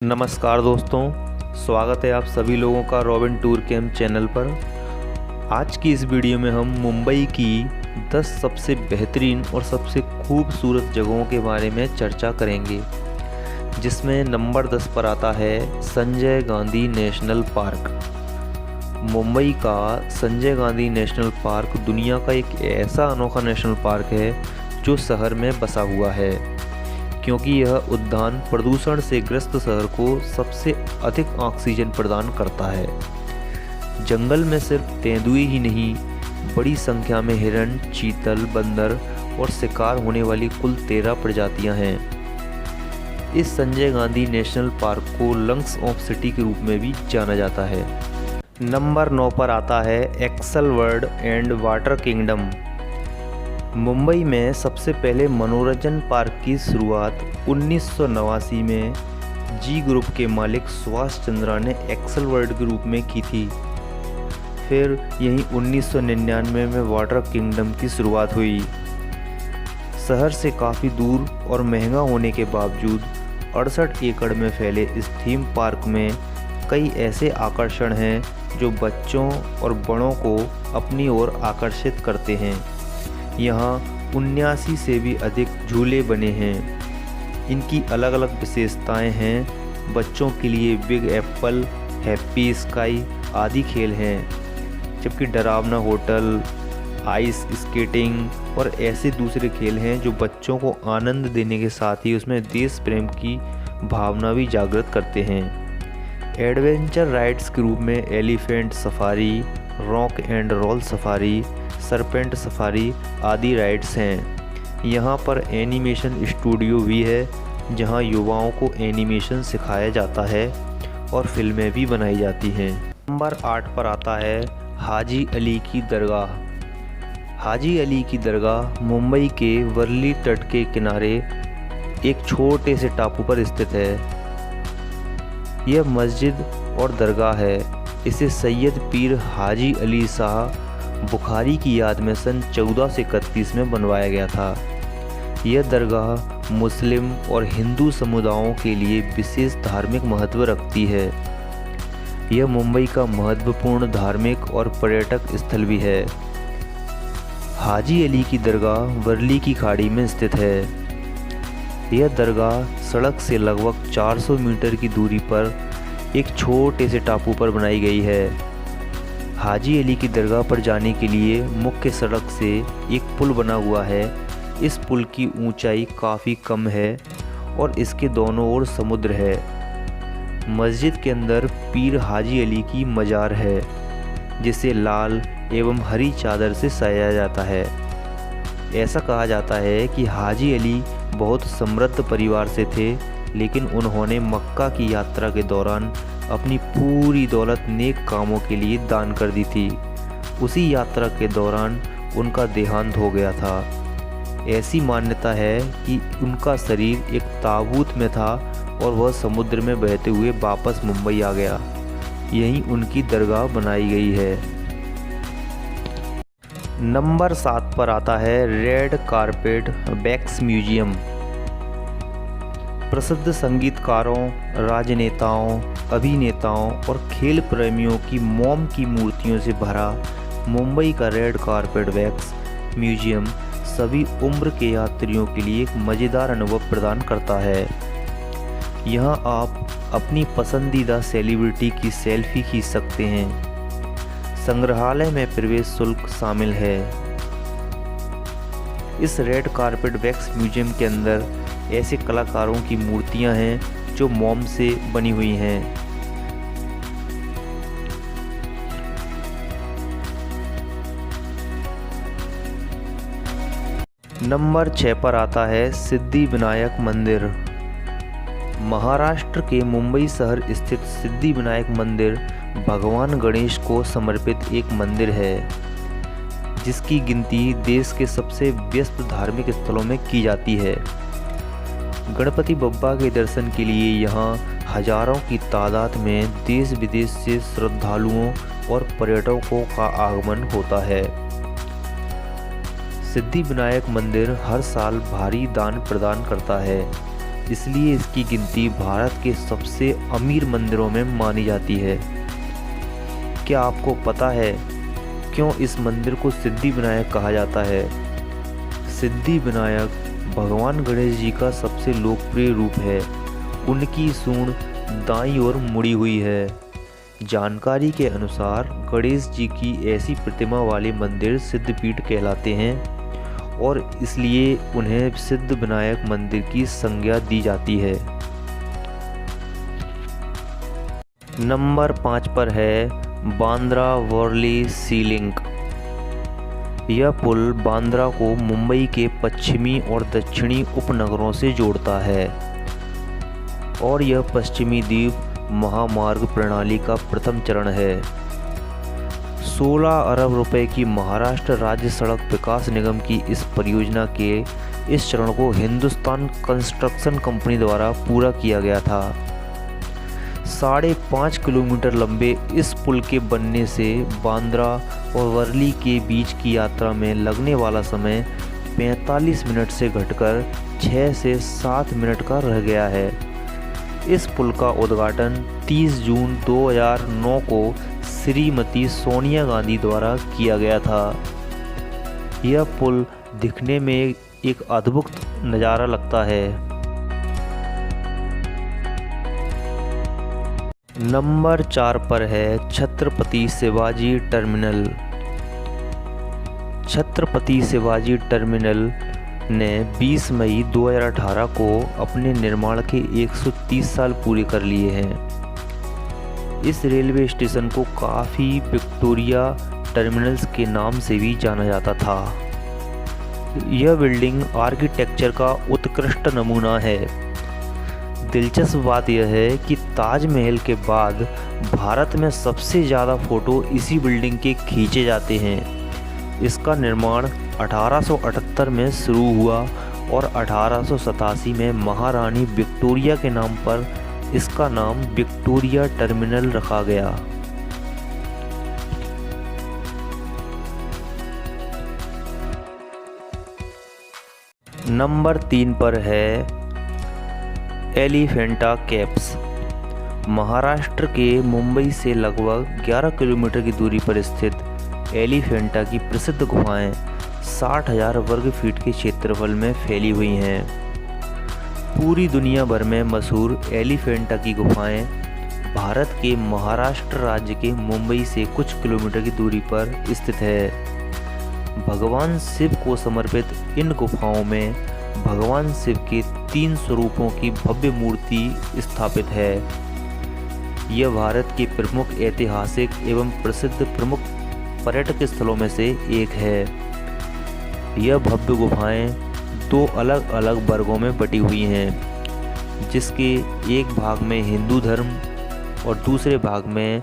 नमस्कार दोस्तों, स्वागत है आप सभी लोगों का रॉबिन टूर कैंप चैनल पर। आज की इस वीडियो में हम मुंबई की 10 सबसे बेहतरीन और सबसे खूबसूरत जगहों के बारे में चर्चा करेंगे, जिसमें नंबर 10 पर आता है संजय गांधी नेशनल पार्क। मुंबई का संजय गांधी नेशनल पार्क दुनिया का एक ऐसा अनोखा नेशनल पार्क है जो शहर में बसा हुआ है, क्योंकि यह उद्यान प्रदूषण से ग्रस्त शहर को सबसे अधिक ऑक्सीजन प्रदान करता है। जंगल में सिर्फ तेंदुए ही नहीं, बड़ी संख्या में हिरण, चीतल, बंदर और शिकार होने वाली कुल 13 प्रजातियां हैं। इस संजय गांधी नेशनल पार्क को लंग्स ऑफ सिटी के रूप में भी जाना जाता है। नंबर 9 पर आता है Essel World and Water Kingdom. Mumbai में सबसे पहले मनोरंजन पार्क की शुरुआत 1989 में जी ग्रुप के मालिक सुभाष चंद्रा ने एक्सेल वर्ल्ड के रूप में की थी। फिर यहीं 1999 में वाटर किंगडम की शुरुआत हुई। शहर से काफ़ी दूर और महंगा होने के बावजूद 68 एकड़ में फैले इस थीम पार्क में कई ऐसे आकर्षण हैं जो बच्चों और बड़ों को अपनी ओर आकर्षित करते हैं। यहाँ 79 से भी अधिक झूले बने हैं। इनकी अलग अलग विशेषताएं हैं। बच्चों के लिए बिग एप्पल, हैप्पी स्काई आदि खेल हैं, जबकि डरावना होटल, आइस स्केटिंग और ऐसे दूसरे खेल हैं जो बच्चों को आनंद देने के साथ ही उसमें देश प्रेम की भावना भी जागृत करते हैं। एडवेंचर राइड्स के रूप में elephant safari, rock and roll safari, serpent safari आदि राइड्स हैं। यहाँ पर एनिमेशन स्टूडियो भी है, जहाँ युवाओं को एनिमेशन सिखाया जाता है और फिल्में भी बनाई जाती हैं। नंबर 8 पर आता है हाजी अली की दरगाह। हाजी अली की दरगाह मुंबई के वर्ली तट के किनारे एक छोटे से टापू पर स्थित है। यह मस्जिद और दरगाह है। इसे सैयद पीर हाजी अली शाह बुखारी की याद में सन 1431 में बनवाया गया था। यह दरगाह मुस्लिम और हिंदू समुदायों के लिए विशेष धार्मिक महत्व रखती है। यह मुंबई का महत्वपूर्ण धार्मिक और पर्यटक स्थल भी है। हाजी अली की दरगाह वर्ली की खाड़ी में स्थित है। यह दरगाह सड़क से लगभग 400 मीटर की दूरी पर एक छोटे से टापू पर बनाई गई है। हाजी अली की दरगाह पर जाने के लिए मुख्य सड़क से एक पुल बना हुआ है। इस पुल की ऊंचाई काफ़ी कम है और इसके दोनों ओर समुद्र है। मस्जिद के अंदर पीर हाजी अली की मजार है, जिसे लाल एवं हरी चादर से सजाया जाता है। ऐसा कहा जाता है कि हाजी अली बहुत समृद्ध परिवार से थे, लेकिन उन्होंने मक्का की यात्रा के दौरान अपनी पूरी दौलत नेक कामों के लिए दान कर दी थी। उसी यात्रा के दौरान उनका देहांत हो गया था। ऐसी मान्यता है कि उनका शरीर एक ताबूत में था और वह समुद्र में बहते हुए वापस मुंबई आ गया। यहीं उनकी दरगाह बनाई गई है। नंबर 7 पर आता है रेड कारपेट वैक्स म्यूजियम। प्रसिद्ध संगीतकारों, राजनेताओं, अभिनेताओं और खेल प्रेमियों की मोम की मूर्तियों से भरा मुंबई का रेड कारपेट वैक्स म्यूजियम सभी उम्र के यात्रियों के लिए एक मज़ेदार अनुभव प्रदान करता है। यहाँ आप अपनी पसंदीदा सेलिब्रिटी की सेल्फी खींच सकते हैं। संग्रहालय में प्रवेश शुल्क शामिल है। इस रेड कारपेट वैक्स म्यूजियम के अंदर ऐसे कलाकारों की मूर्तियां हैं जो मोम से बनी हुई हैं। नंबर 6 पर आता है सिद्धि विनायक मंदिर। महाराष्ट्र के मुंबई शहर स्थित सिद्धि विनायक मंदिर भगवान गणेश को समर्पित एक मंदिर है, जिसकी गिनती देश के सबसे व्यस्त धार्मिक स्थलों में की जाती है। गणपति बप्पा के दर्शन के लिए यहाँ हजारों की तादाद में देश विदेश से श्रद्धालुओं और पर्यटकों का आगमन होता है। सिद्धि विनायक मंदिर हर साल भारी दान प्रदान करता है। इसलिए इसकी गिनती भारत के सबसे अमीर मंदिरों में मानी जाती है। क्या आपको पता है क्यों इस मंदिर को सिद्धि विनायक कहा जाता है? सिद्धि विनायक भगवान गणेश जी का सबसे लोकप्रिय रूप है। उनकी सूंड दाईं ओर मुड़ी हुई है। जानकारी के अनुसार गणेश जी की ऐसी प्रतिमा वाले मंदिर सिद्धपीठ कहलाते हैं और इसलिए उन्हें सिद्धि विनायक मंदिर की संज्ञा दी जाती है। नंबर 5 पर है बांद्रा वर्ली सी लिंक। यह पुल बांद्रा को मुंबई के पश्चिमी और दक्षिणी उपनगरों से जोड़ता है और यह पश्चिमी द्वीप महामार्ग प्रणाली का प्रथम चरण है। 16 अरब रुपए की महाराष्ट्र राज्य सड़क विकास निगम की इस परियोजना के इस चरण को हिंदुस्तान कंस्ट्रक्शन कंपनी द्वारा पूरा किया गया था। 5.5 किलोमीटर लंबे इस पुल के बनने से बांद्रा और वर्ली के बीच की यात्रा में लगने वाला समय 45 मिनट से घटकर 6 से 7 मिनट का रह गया है। इस पुल का उद्घाटन 30 जून 2009 को श्रीमती सोनिया गांधी द्वारा किया गया था। यह पुल दिखने में एक अद्भुत नज़ारा लगता है। नंबर 4 पर है छत्रपति शिवाजी टर्मिनल। छत्रपति शिवाजी टर्मिनल ने 20 मई 2018 को अपने निर्माण के 130 साल पूरे कर लिए हैं। इस रेलवे स्टेशन को काफ़ी विक्टोरिया टर्मिनल्स के नाम से भी जाना जाता था। यह बिल्डिंग आर्किटेक्चर का उत्कृष्ट नमूना है। दिलचस्प बात यह है कि ताजमहल के बाद भारत में सबसे ज़्यादा फ़ोटो इसी बिल्डिंग के खींचे जाते हैं। इसका निर्माण 1878 में शुरू हुआ और 1887 में महारानी विक्टोरिया के नाम पर इसका नाम विक्टोरिया टर्मिनल रखा गया। नंबर 3 पर है एलिफेंटा केव्स। महाराष्ट्र के मुंबई से लगभग 11 किलोमीटर की दूरी पर स्थित एलिफेंटा की प्रसिद्ध गुफाएं 60,000 वर्ग फीट के क्षेत्रफल में फैली हुई हैं। पूरी दुनिया भर में मशहूर एलिफेंटा की गुफाएं भारत के महाराष्ट्र राज्य के मुंबई से कुछ किलोमीटर की दूरी पर स्थित है। भगवान शिव को समर्पित इन गुफाओं में भगवान शिव के 3 स्वरूपों की भव्य मूर्ति स्थापित है। यह भारत के प्रमुख ऐतिहासिक एवं प्रसिद्ध प्रमुख पर्यटक स्थलों में से एक है। यह भव्य गुफाएं 2 अलग अलग वर्गों में बटी हुई हैं, जिसके एक भाग में हिंदू धर्म और दूसरे भाग में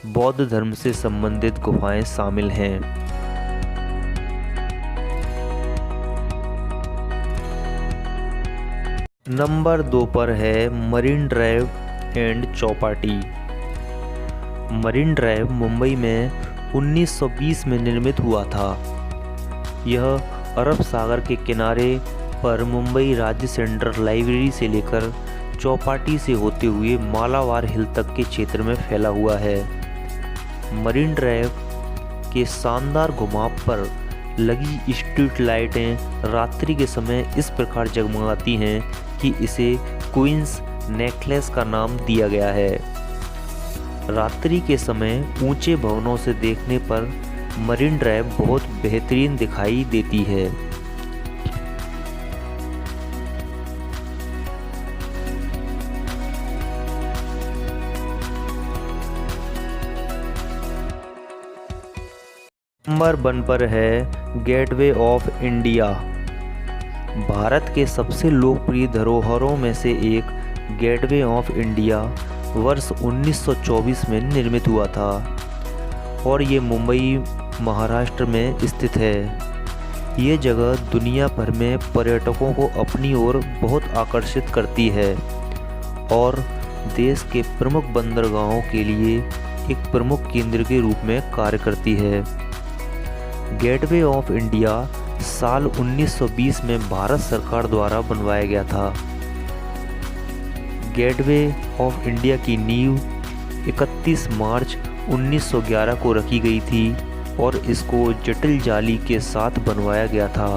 बौद्ध धर्म से संबंधित गुफाएं शामिल हैं। नंबर 2 पर है marine drive and Chowpatty. Marine drive Mumbai में 1920 में निर्मित हुआ था। यह अरब सागर के किनारे पर मुंबई राज्य सेंट्रल लाइब्रेरी से लेकर चौपाटी से होते हुए मालाबार हिल तक के क्षेत्र में फैला हुआ है। मरीन ड्राइव के शानदार घुमाव पर लगी स्ट्रीट लाइटें रात्रि के समय इस प्रकार जगमगाती हैं कि इसे क्वींस नेकलेस का नाम दिया गया है। रात्रि के समय ऊंचे भवनों से देखने पर मरीन ड्राइव बहुत बेहतरीन दिखाई देती है। नंबर 1 पर है गेटवे ऑफ इंडिया। भारत के सबसे लोकप्रिय धरोहरों में से एक गेटवे ऑफ इंडिया वर्ष 1924 में निर्मित हुआ था और ये मुंबई महाराष्ट्र में स्थित है। ये जगह दुनिया भर में पर्यटकों को अपनी ओर बहुत आकर्षित करती है और देश के प्रमुख बंदरगाहों के लिए एक प्रमुख केंद्र के रूप में कार्य करती है। गेटवे ऑफ इंडिया साल 1920 में भारत सरकार द्वारा बनवाया गया था। गेटवे ऑफ इंडिया की नींव 31 मार्च 1911 को रखी गई थी और इसको जटिल जाली के साथ बनवाया गया था।